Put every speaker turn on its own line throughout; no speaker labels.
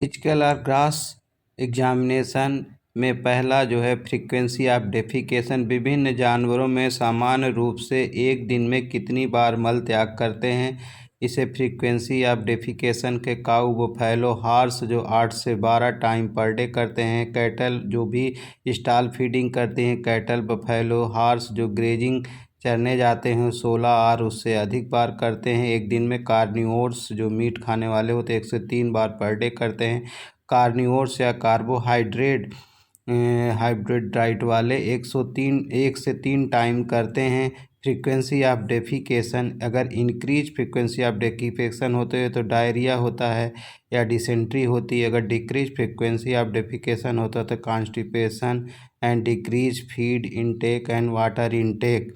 Physical और grass examination में पहला जो है फ्रीक्वेंसी ऑफ डेफिकेशन। विभिन्न जानवरों में सामान्य रूप से एक दिन में कितनी बार मल त्याग करते हैं, इसे फ्रीक्वेंसी ऑफ डेफिकेशन के काऊ बफैलो हॉर्स जो 8 से 12 टाइम पर डे करते हैं, कैटल जो भी स्टॉल फीडिंग करते हैं, कैटल बफैलो हॉर्स जो ग्रेजिंग चरने जाते हैं 16 और उससे अधिक बार करते हैं एक दिन में, कार्निवोर्स जो मीट खाने वाले होते हैं 1 से 3 बार पर डे करते हैं, कार्निवोर्स या कार्बोहाइड्रेट हाइब्रिड डाइट वाले 1 से 3 टाइम करते हैं। फ्रीक्वेंसी ऑफ डेफिकेशन, अगर इंक्रीज फ्रीक्वेंसी ऑफ डेफिकेशन होते हैं तो डायरिया होता है या डिसेंट्री होती है, अगर डिक्रीज फ्रीक्वेंसी ऑफ डेफिकेशन होता है तो constipation and decrease feed intake and water intake.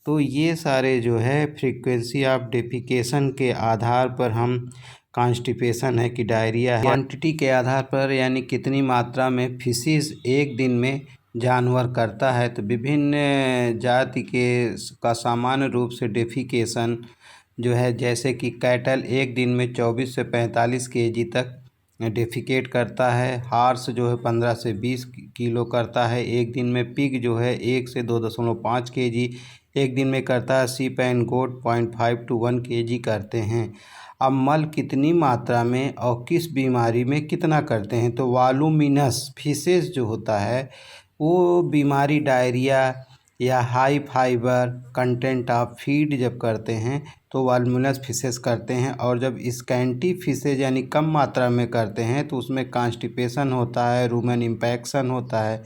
तो ये सारे जो है फ्रीक्वेंसी ऑफ डेफिकेशन के आधार पर हम कॉन्स्टिपेशन है कि डायरिया है, क्वांटिटी के आधार पर यानी कितनी मात्रा में फिशिस एक दिन में जानवर करता है। तो विभिन्न जाति के का सामान्य रूप से डेफिकेशन जो है, जैसे कि कैटल एक दिन में 24 से 45 केजी तक डेफिकेट करता है, हार्स जो है 15 से 20 किलो करता है एक दिन में, पिग जो है 1 से 2.5 केजी एक दिन में करता है, सीप एंड गोट 0.5 to 1 केजी करते हैं। अब मल कितनी मात्रा में और किस बीमारी में कितना करते हैं, तो वालुमिनस फिशेस जो होता है वो बीमारी डायरिया या high fibre content of feed जब करते हैं तो वालुमिनस फिशेस करते हैं, और जब स्कैंटी फिशेज यानी कम मात्रा में करते हैं तो उसमें कॉन्स्टिपेशन होता है, रूमेन इम्पैक्शन होता है,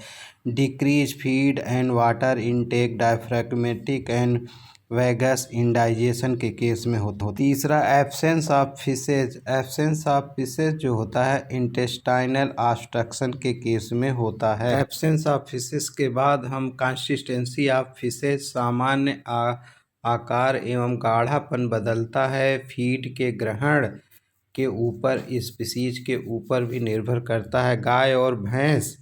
decrease feed and water intake, diaphragmatic and vagus indigestion के केस में होता। तीसरा absence of fishes, absence of fishes जो होता है इंटेस्टाइनल ऑब्स्ट्रक्शन के केस में होता है। एब्सेंस ऑफ फिशेज के बाद हम कंसिस्टेंसी ऑफ फिशेज, सामान्य आकार एवं गाढ़ापन बदलता है, फीड के ग्रहण के ऊपर स्पीसीज के ऊपर भी निर्भर करता है। गाय और भैंस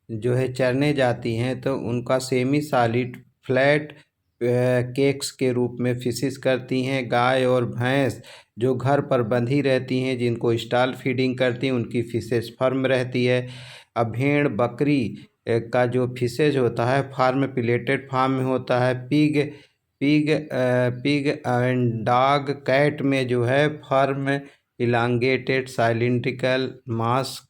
जो है चरने जाती हैं तो उनका सेमी सॉलिड फ्लैट केक्स के रूप में फिशिस करती हैं। गाय और भैंस जो घर पर बंधी रहती हैं, जिनको स्टॉल फीडिंग करती हैं, उनकी फिशेस फर्म रहती है। अब भेड़ बकरी का जो फिशेज होता है फार्म पिलेटेड फार्म में होता है। Pig pig pig and dog cat में जो है firm elongated cylindrical mass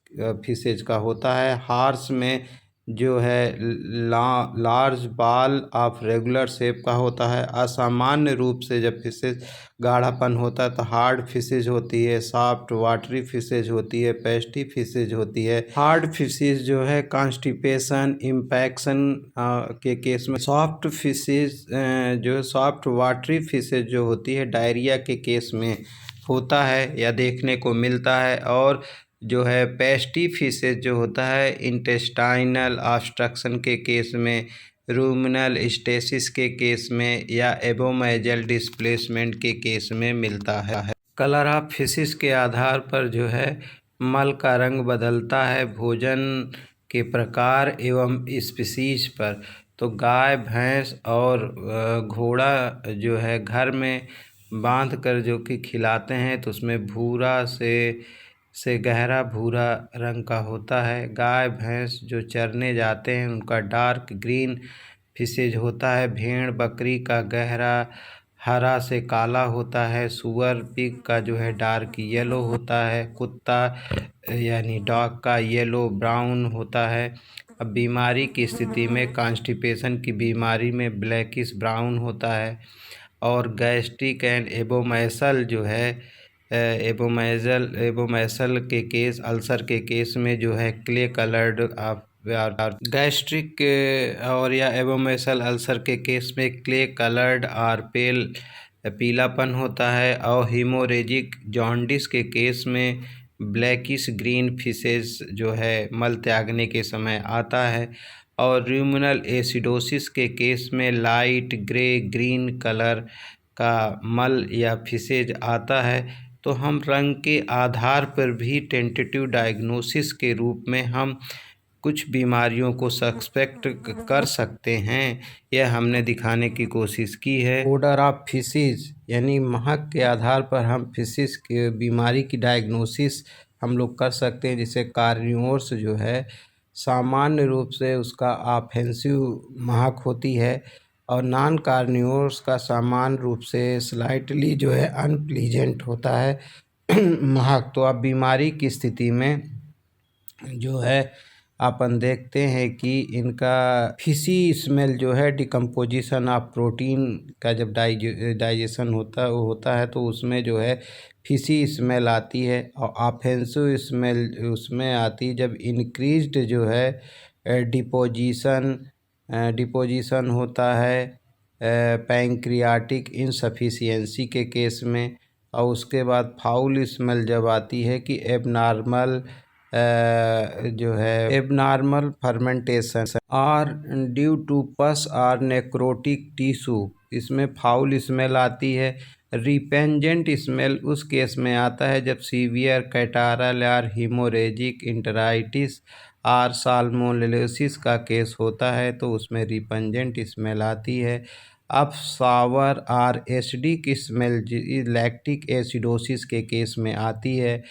faeces का होता है। हॉर्स में जो है लार्ज बाल ऑफ रेगुलर शेप का होता है। असामान्य रूप से जब फिशेज गाढ़ापन होता है तो हार्ड फिशेज होती है, सॉफ्ट वाटरी फिशेज होती है, पेस्टी फिशेज होती है। हार्ड फिशेज जो है कॉन्स्टिपेशन इम्पैक्शन के केस में, सॉफ्ट फिशेज जो सॉफ्ट वाटरी फिशेज जो होती है डायरिया के केस में होता है या देखने को मिलता है। और जो है पेस्टी फिशेज जो होता है इंटेस्टाइनल ऑब्स्ट्रक्शन के केस में, रूमिनल स्टेसिस के केस में या एबोमेजल डिस्प्लेसमेंट के केस में मिलता है। कलर ऑफ फिशेज के आधार पर जो है मल का रंग बदलता है भोजन के प्रकार एवं स्पीसीज पर। तो गाय भैंस और घोड़ा जो है घर में बांध कर जो कि खिलाते हैं तो उसमें भूरा से गहरा भूरा रंग का होता है। गाय भैंस जो चरने जाते हैं उनका डार्क ग्रीन फिशेज होता है। भेड़ बकरी का गहरा हरा से काला होता है। सुअर पिग का जो है डार्क येलो होता है। कुत्ता यानी डॉग का येलो ब्राउन होता है। अब बीमारी की स्थिति में कॉन्स्टिपेशन की बीमारी में ब्लैकिश ब्राउन होता है। और गैस्ट्रिक एंड एबोमेसल जो है एबोमेसल के केस, अल्सर के केस में जो है क्ले कलर्ड आप गैस्ट्रिक और या एबोमेसल अल्सर के केस में क्ले कलर्ड और पीलापन होता है। और हीमोरेजिक जॉन्डिस के केस में ब्लैकिश ग्रीन फिशेज जो है मल त्यागने के समय आता है। और र्यूमिनल एसिडोसिस के केस में लाइट ग्रे ग्रीन कलर का मल या फिशेज आता है। तो हम रंग के आधार पर भी टेंटेटिव डायग्नोसिस के रूप में हम कुछ बीमारियों को सस्पेक्ट कर सकते हैं। यह हमने दिखाने की कोशिश की है। ओडर ऑफ फिशेज यानी महक के आधार पर हम फिशेज के बीमारी की डायग्नोसिस हम लोग कर सकते हैं, जिससे कार्नियोर्स जो है सामान्य रूप से उसका ऑफेंसिव महक होती है और नॉन कार्नियोर्स का सामान्य रूप से स्लाइटली जो है अनप्लीजेंट होता है महक। तो अब बीमारी की स्थिति में जो है अपन देखते हैं कि इनका फिशी स्मेल जो है डिकम्पोजिशन ऑफ प्रोटीन का जब डाइजेशन होता है तो उसमें जो है फिशी स्मेल आती है और ऑफेंसिव स्मेल उसमें आती है जब इंक्रीज्ड जो है डिपोजिशन होता है पैंक्रियाटिक इनसफिशिएंसी के केस में। और उसके बाद फाउल स्मेल जब आती है कि एबनॉर्मल जो है एबनॉर्मल फर्मेंटेशन और ड्यू टू पस और नेक्रोटिक टिश्यू, इसमें फाउल स्मेल आती है। रिपेंजेंट स्मेल उस केस में आता है जब सीवियर कैटारल और हीमोरेजिक इंटराइटिस और साल्मोनेलोसिस का केस होता है तो उसमें रिपेंजेंट स्मेल आती है। अब सावर और एसिडिक स्मेल लैक्टिक एसिडोसिस के केस में आती है।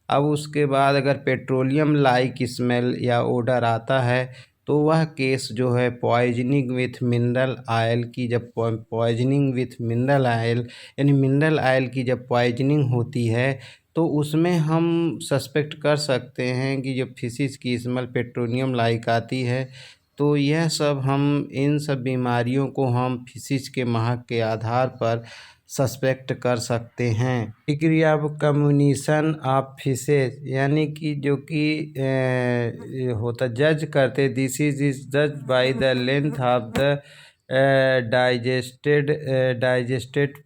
अब उसके बाद अगर पेट्रोलियम लाइक स्मेल या ओडर आता है तो वह केस जो है पॉइजनिंग विथ मिनरल ऑयल की, जब पॉइजनिंग विथ मिनरल ऑयल यानी मिनरल ऑयल की जब पॉइजनिंग होती है तो उसमें हम सस्पेक्ट कर सकते हैं कि जब फिशिस की स्मेल पेट्रोलियम लाइक आती है तो यह सब हम इन सब बीमारियों को हम फिशिस के महक के आधार पर सस्पेक्ट कर सकते हैं। डिग्री ऑफ कम्युनिशन ऑफ फिशेज यानी कि जो कि होता जज करते दिस इज जज by the length of the digested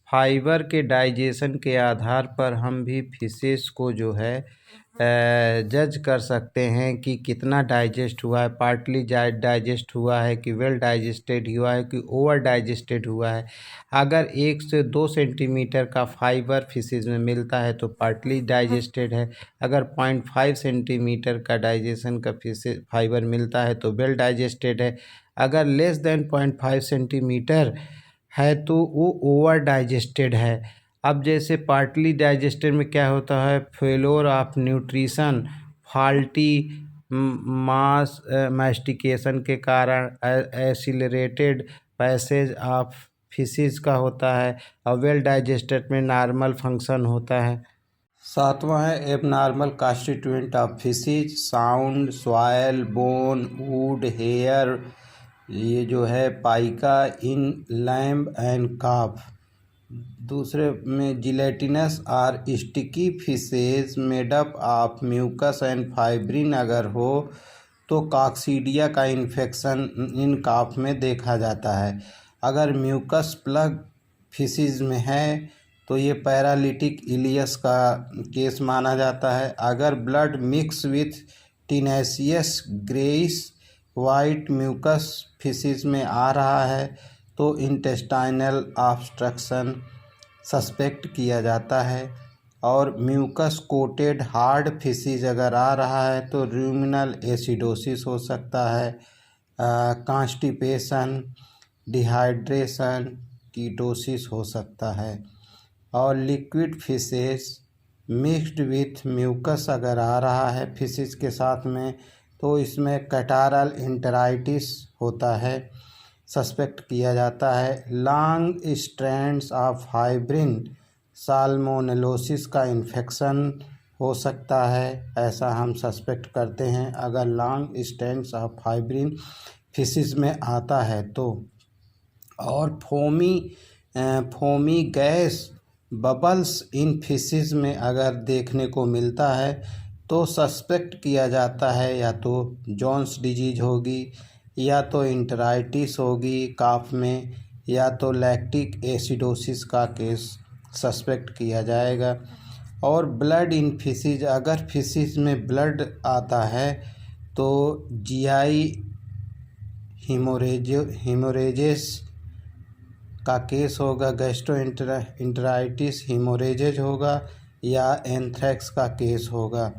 fibre के डाइजेशन के आधार पर हम भी फिशेस को जो है जज कर सकते हैं कि कितना डाइजेस्ट हुआ है, पार्टली डाइजेस्ट हुआ है कि वेल डाइजेस्टेड हुआ है कि ओवर डाइजेस्टेड हुआ है। अगर 1 से 2 सेंटीमीटर का फाइबर फिशेज में मिलता है तो पार्टली डाइजेस्टेड है। अगर 0.5 सेंटीमीटर का डाइजेशन का फाइबर मिलता है तो वेल डाइजेस्टेड है। अगर लेस देन 0.5 सेंटीमीटर है तो वो ओवर डाइजेस्टेड है। अब जैसे पार्टली डाइजेस्टेड में क्या होता है, failure of nutrition, faulty mass mastication के कारण एक्सीलरेटेड पैसेज ऑफ फिशेज का होता है और वेल डाइजेस्टेड में नॉर्मल फंक्शन होता है। सातवां है abnormal constituent of faeces, sand, soil, bone, wood, hair, ये जो है pica in lamb and calf. दूसरे में जिलेटिनस और sticky faeces made up of mucus and fibrin अगर हो तो कॉक्सीडिया का इन्फेक्शन इन काफ में देखा जाता है। अगर म्यूकस प्लग फिशेज में है तो ये पैरालिटिक इलियस का केस माना जाता है। अगर blood mix with tenacious greyish white mucus faeces में आ रहा है तो इंटेस्टाइनल ऑब्स्ट्रक्शन सस्पेक्ट किया जाता है। और म्यूकस कोटेड हार्ड फिशेज अगर आ रहा है तो रूमिनल एसिडोसिस हो सकता है, कॉन्स्टिपेशन, डिहाइड्रेशन, कीटोसिस हो सकता है। और liquid faeces mixed with mucus अगर आ रहा है फिशेज के साथ में तो इसमें कैटारल इंटराइटिस होता है, सस्पेक्ट किया जाता है। Long strands of fibrin salmonellosis का इन्फेक्शन हो सकता है, ऐसा हम सस्पेक्ट करते हैं अगर long strands of fibrin fishes में आता है तो। और फोमी गैस बबल्स इन फिशेज में अगर देखने को मिलता है तो सस्पेक्ट किया जाता है या तो जोन्स डिजीज होगी या तो इंटराइटिस होगी काफ में या तो लैक्टिक एसिडोसिस का केस सस्पेक्ट किया जाएगा। और ब्लड इन फिशेज अगर फिशेज में ब्लड आता है तो जीआई हीमोरेजेस का केस होगा, गैस्ट्रोएंटेराइटिस हीमोरेजेज होगा या एंथ्रेक्स का केस होगा।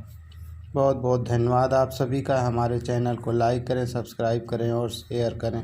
बहुत बहुत धन्यवाद आप सभी का। हमारे चैनल को लाइक करें, सब्सक्राइब करें और शेयर करें।